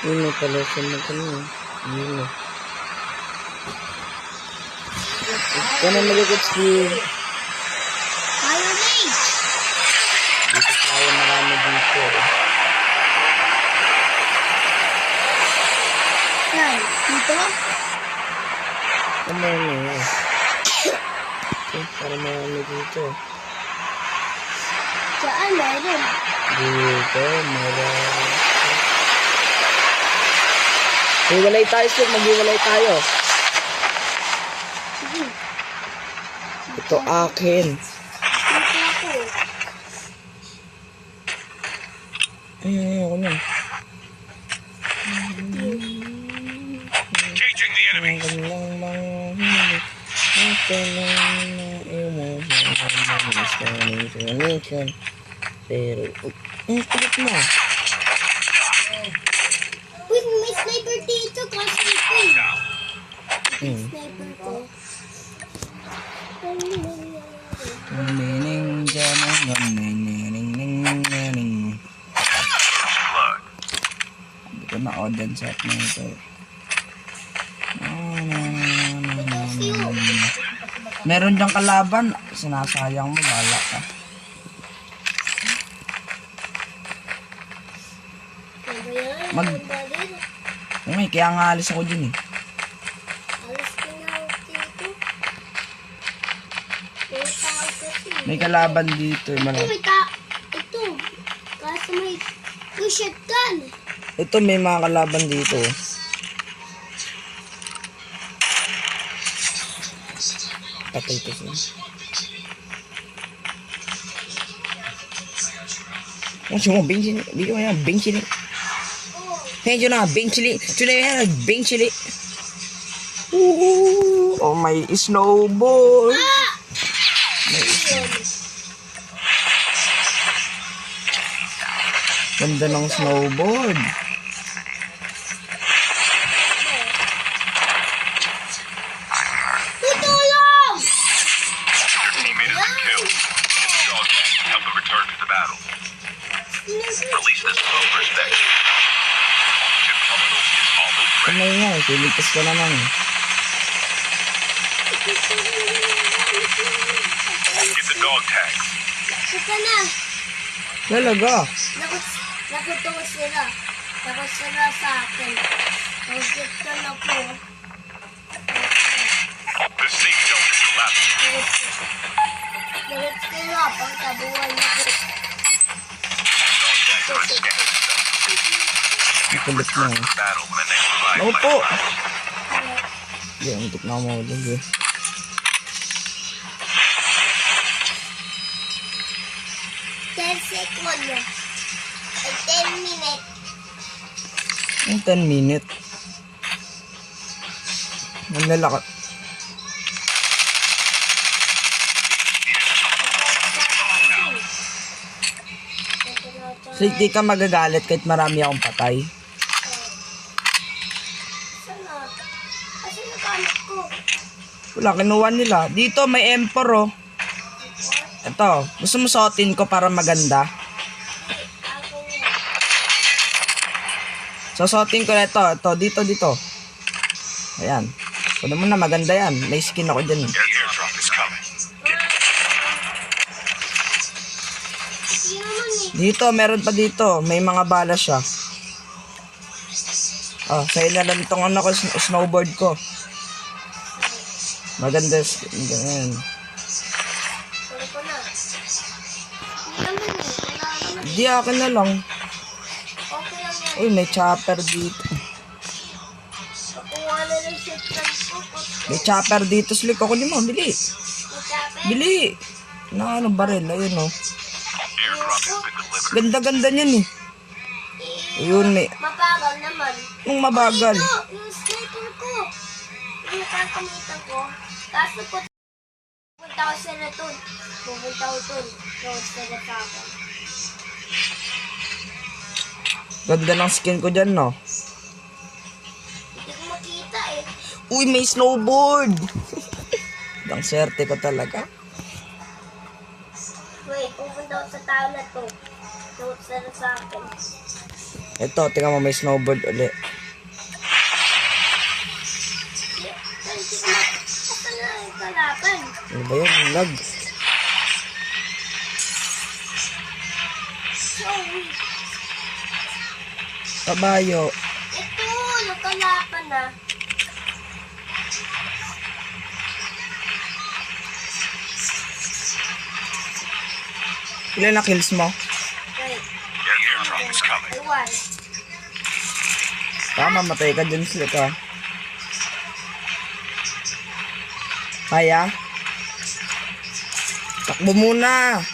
Ini pala sa magkano. Yun o. Ito na malikot si... Fire Mage! Dito tayo marami dito. Yan, dito? Ano na. Para marami dito. Saan meron? Dito, marami. Hiwalay tayo, sir. Maghiwalay tayo. Sige. Ito akin. Dito ako. Ayun, ako na. Engaging the enemy. Pero, kulit mo. Uy, may sniper dito. Kasi ito eh. Sniper ko. Hindi ko na-audience set na ito. Meron diyang kalaban. Sinasayang mo, bala ka. May kaya nga alis ako dyan eh. Alis ko na ako dito. May tao kasi. May kalaban dito eh. Ay, may tao. Ito. Kaso may shotgun. Ito may mga kalaban dito. Patay ko siya. Ang siya mo, bing chili. Bigyan mo yan, bing chili. Hey, yun na, bing chili. Yun na yan, bing chili. Oh, may snowball. Ganda ng snowboard. Tutulong! Your teammate has been killed. Get the dog tag and help them return to the battle. Release this over section. Chip terminal is almost ready. Kamay nga, siligtas ko naman. Get the dog tags. Saka na. Talaga. Nakutungo sila. Takot sila sa akin. Nagsit ka na po. The safe zone is collapsing. Nagsit sila. Pagkabuhay na po. Dog tags are scanned. You can Kulit return mo. to the battle when the next revive Opo. flight arrives. Hindi, antik na ako maulag eh. Second. 10 minutes. Yung 10 minute. Manlalakad. So, hindi ka magagalit kahit marami akong patay. Sana? Kasi nakamit ko. Wala, kinuha nila. Dito may emperor oh. Ito, gusto mo suotin ko para maganda? Ako nga. Susuotin ko na ito. Ito, dito. Ayan. Kunin mo na, maganda yan. May skin ako dyan. The airdrop is coming. Get Hindi naman eh. Dito, meron pa dito. May mga bala siya. Oh, sa'yo na lang itong ano ko, snowboard ko. Maganda skin. Ganyan. Puro ko na. Hindi naman eh. Kailangan naman. Di, akin na lang. Okay lang yan. Uy, may chopper dito. Pakuha na ng shotgun ko. May chopper dito, Slick. Ako din mo, bili. Masabi. Bili. Na ano, baril. Ayun, oh. airdrop has been delivered. Ganda-ganda niyan, eh. Ayun, may... Mabagal naman. Nung mabagal. Ito, yung sniper ko. Yung nakakamitan ko. Kaso po, pupunta ko sila dun. Pupunta ko dun. Road sila sa akin. Ganda ng skin ko dyan, no? Hindi ko makita eh. Uy, may snowboard! Ang swerte ko talaga. Wait, pupunta ko sa tao na to. Road sila sa akin. Ito, tingnan mo, may snowboard uli. Hindi ko ito na yung kalaban. Ano ba yan? Yung lag. Sorry. Kabayo. Ito, nagkalaban na. Ilan na kills mo? Wait, The airdrop is coming. iwan. Tama, matay ka dyan sila ka. Kaya? Takbo muna.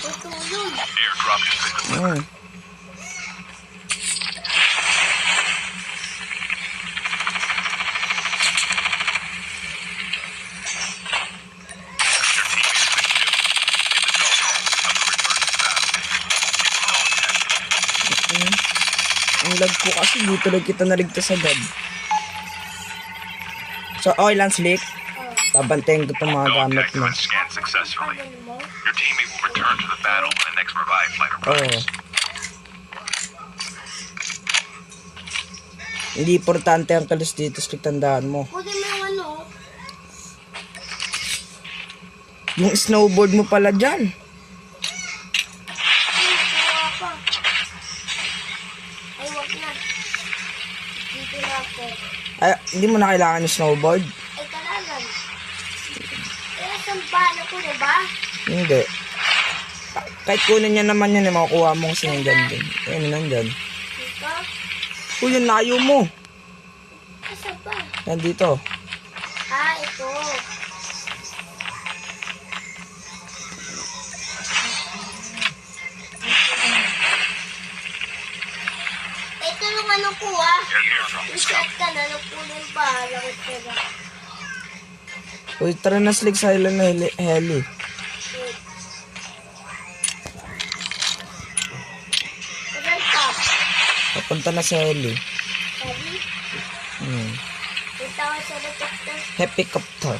Tutulong. Airdrop has been delivered. Your teammates have been killed. In the dog home, help them return to the battle. It's the dog tag. Ang lag ko kasi dito lang kita naligtas agad. So, okay lang, Slick. Babantayin ko itong mga Dog gamit tags mo. have been scanned successfully. Pagano mo? Your teammate will return to the battle when the next revive flight Oo. arrives. Hindi importante ang kalis dito, Slick, tandaan mo. Kunin mo yung ano. Yung snowboard mo pala dyan. Ay, kuha pa. Ay, wag na. Dito na ako. Ay, hindi mo na kailangan yung snowboard. Ay, kalaban. Kaya sampala ko, diba? Hindi. Kahit kunin niya naman yan, makukuha mo kasi nandyan din. Ayun, nandyan. Dito? Uy, yung layo mo. Asa ba? Nandito. Ah, ito. Ito yung ano ko, ah. The airdrop is Reset coming. ka na, napunin pa. Lakot ka na. Uy, tara na, Slick, sa ilan na heli. Wait. Ilan ka? Papunta na sa heli. Sabi? Punta ka sa helicopter. Helicopter.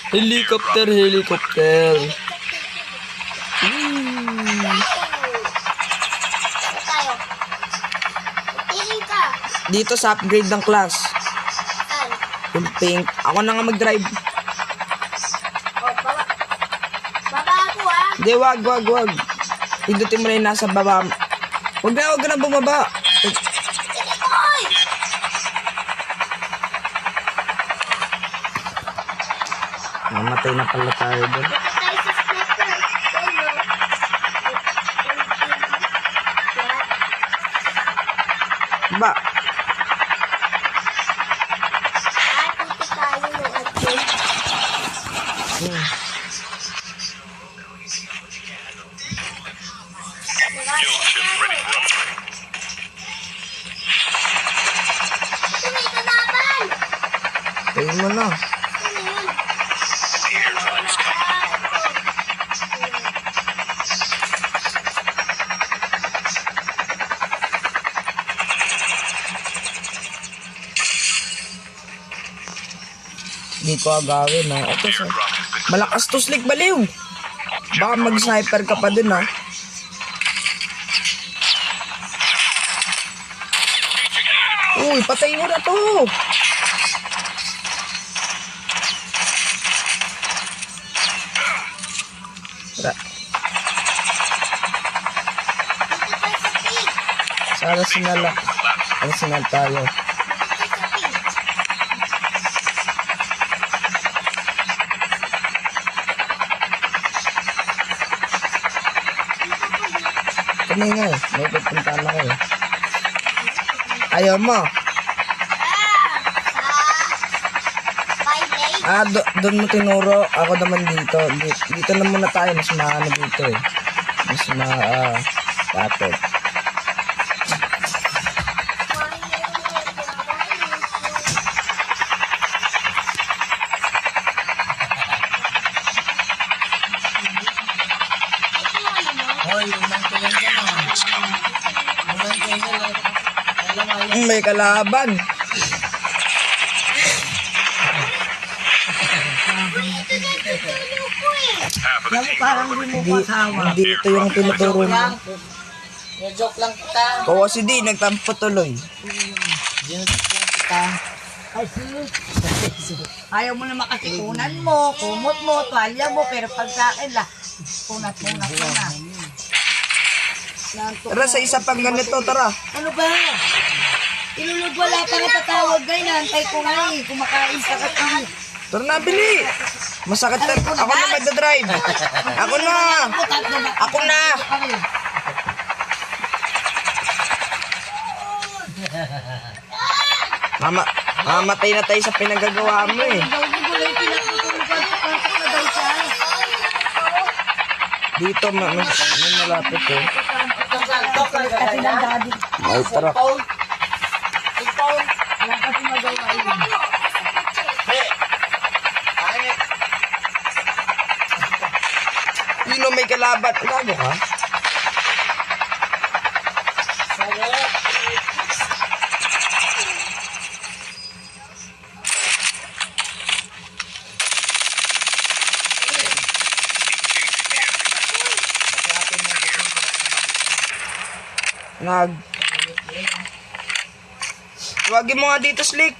Helicopter, helicopter. Saan tayo? Piling ka. Dito sa upgrade ng class. Saan? Yung pink. Ako na nga mag-drive. Oh, baba. Baba ako, ah. Hindi, wag. Pindutin mo na yung nasa baba. Huwag na bumaba. Oy! Mamatay na pala tayo doon. Punta tayo sa sniper. Ayun, oh. Ba? Ah, punta tayo ng upgrade. Kill ship ready for upgrade. Ito, may kalaban! Tayo mo na. Ano yun? The airdrop is coming. Ah, ito. Di ko agawin ha. Ito The sa... airdrop has been Malakas to, Slick, baliw. Baka mag-sniper ka pa dun ha. Uy, patay mo na to. Tara, Dito tayo sa pig. sana sinala. Ano sinal tayo? Dito sa pig. Kami nga eh. May pupuntahan ako eh. Ayaw mo. Doon mo tinuro. Ako naman dito. Dito na muna tayo. Mas maano dito eh. Mas dapat. Hoy, unang tuwan ka na. Unang tuwan ka na. Alam May kalaban. Ito na tutulog ko eh. Half of the team are Parang eliminated. hindi mo kasama. Hindi ito yung tinuturo mo. Joke lang kita. Oo, si D, nagtampo tuloy. Joke lang kita. Ay, ayaw mo na makasikunan mo, kumot mo, tuwalya mo, pero pag sa akin la, punat-punat mo na. Tara, sa isa pang ganito, tara. Ano ba? Ilulog wala pa natatawag guys, naantay ko nga eh, kumakain sa katang. Tara na, bili. Masakit na. Ako na magdadrive. Ako na. Ako na. Mamatay na tayo sa pinagagawa mo eh. Dito, may malapit eh. Kasi ng daddy. Ay, tara. Wala kasi magawa yun. Sino may kalaban? Gago ka? Tawagin mo nga dito, Slick.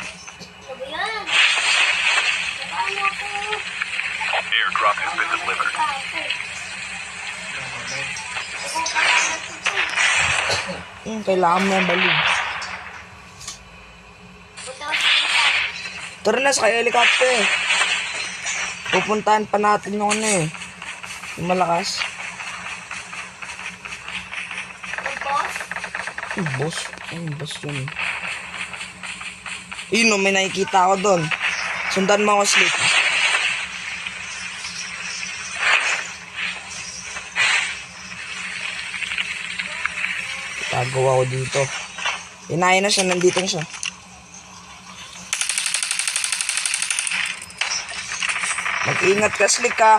Sabi yan. Ano ko? Airdrop has been delivered. Kailangan mo yung balik. Tara na sa kay helicopter. Pupuntahan pa natin yung ano eh. Yung malakas. Yung boss. Yung boss yun. Yun, may nakikita ako doon. Sundan mo ako, Slick. Tagawa ako dito. Inayin na siya, nandito na siya. Mag-ingat ka, Slick ha.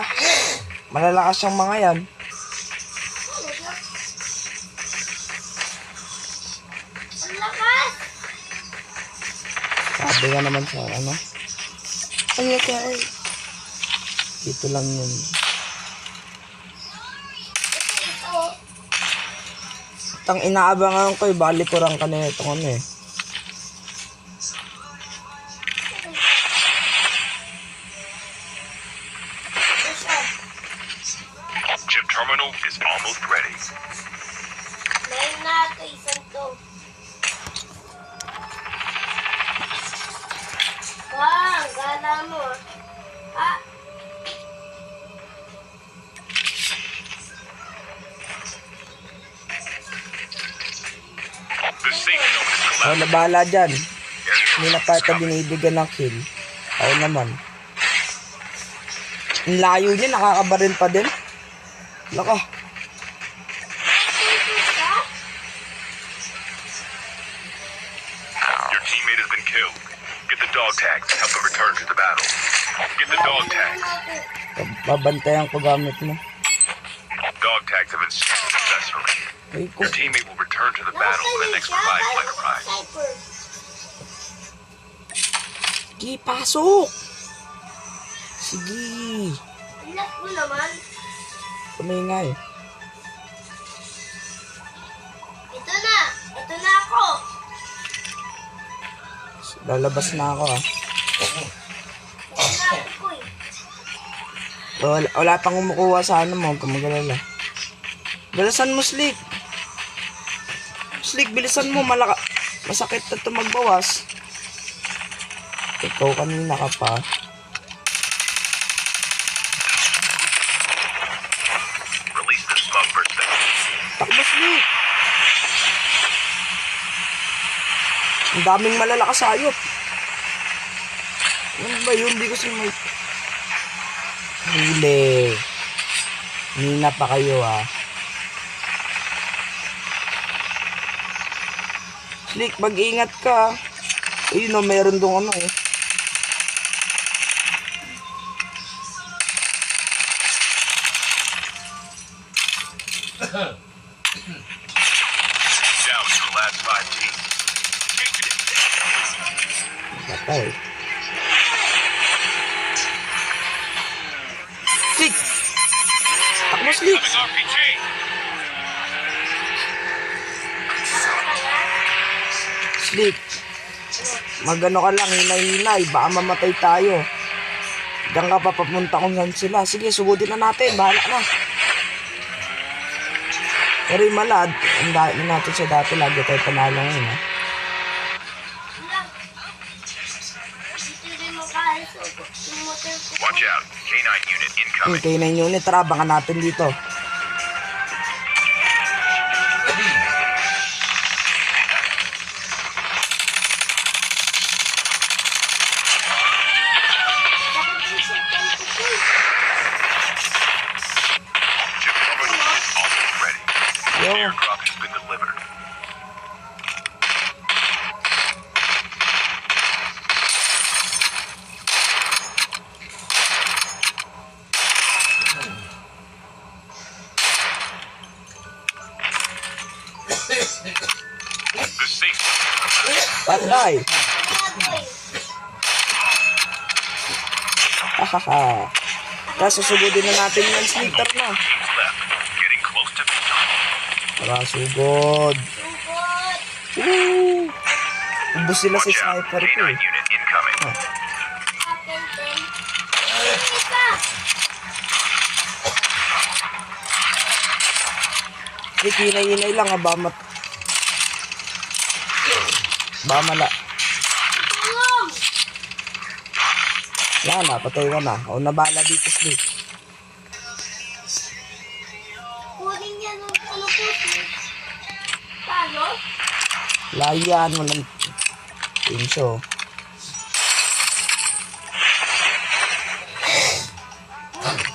Malalakas yung mga yan. Ang lakas! Sabi nga naman sa ano. Ay, okay. Dito lang yun. Ito. Tang inaabangan ko eh. Bali ko lang ka na itong ano eh. Chip terminal is almost ready. Mayroon na ito, isang to. Wow, ang gala mo. Ah, The safe zone is Ako collapsed. na bahala dyan. Airdrop Hindi na is pa ito coming. binibigyan ng kill. Ako naman. Ang layo niya, nakakabaril pa din. Laka. Your teammate has been killed. Get the dog tags to help them return to the battle. Get the dog tags. Babantayan ko gamit mo. Dog tags have been sent successfully. Ay ko. Your teammate will return to the battle when the next revive flight arrives. sniper. Sige, pasok. Sige. Anak mo naman. Kumingay. Ito na. Ito na ako. Lalabas na ako ah. Ito na ako eh. Wala pang kumukuha sa ano mo. Huwag kang mag-alala. Bilisan mo, Slick. Slick, bilisan mo. Masakit na ito magbawas. Ikaw kanina ka pa. Release the smoke for a second. Takbo, Slick. Ang daming malalakas ayop. Ano ba yun? Hindi ko may... Huli. Nina pa kayo ah. Slick, mag-ingat ka. Ayun o, meron dong ano eh. Down to the last 5 teams. Patay. Slick! Takbo, Slick! Coming RPG. Slick! Magano ka lang, hinay-hinay. Baka mamatay tayo. Diyan ka papapunta kung saan sila. Sige, sugudin na natin. Bahala na. Pero yung malad, ang dahil na natin sa dati. Lagi tayo panalo ngayon, ha? Dito rin mo kaya sa yung motor ko. Watch out. K9 unit incoming. Okay na yung unit. Tara, baka natin dito. Bakit yung shotgun ko po? Chip terminal is almost ready. Yo. Airdrop has been delivered. The safe Patay! Baboy. Hahaha. Kaya susugudin na natin yan, Slitter na. teams left. Getting close to victory. Tara, sugod. Sugod. Woo! Ubus sila sa Watch out. sniper ko K9 eh. unit incoming. Akin din. Isa. Sige, hinay-hinay lang ha. Bamala. Tulong. Yan na, patay ka na. O, nabala dito, Slick. Kunin niya ng ano po. Talo? Layan, walang pinso.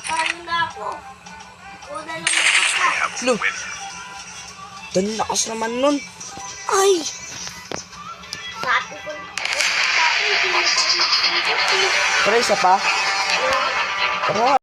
Talo na ako. Una lang nakaka. Have a Look. win. Dan lakas naman nun. Ay! Sabi ko. Sabi ko. Tara, isa pa. Tara.